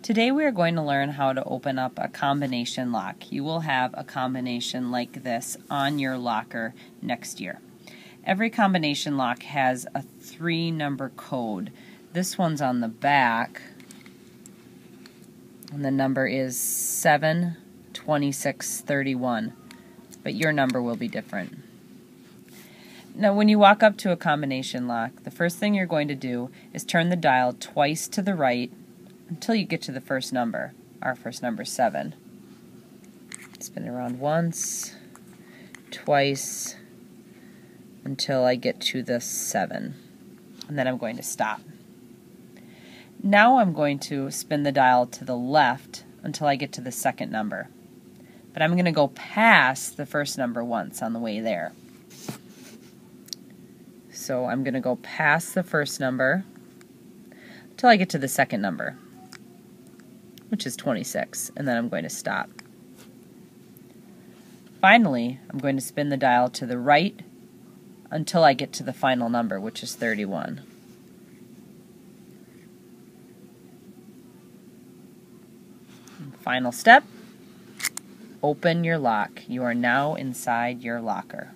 Today we are going to learn how to open up a combination lock. You will have a combination like this on your locker next year. Every combination lock has a 3-number code. This one's on the back, and the number is 72631, but your number will be different. Now when you walk up to a combination lock, the first thing you're going to do is turn the dial twice to the right until you get to the first number. Our first number is 7. Spin it around once, twice, until I get to the 7. And then I'm going to stop. Now I'm going to spin the dial to the left until I get to the second number. But I'm going to go past the first number once on the way there. So I'm going to go past the first number until I get to the second number, which is 26, and then I'm going to stop. Finally, I'm going to spin the dial to the right until I get to the final number, which is 31. Final step, open your lock. You are now inside your locker.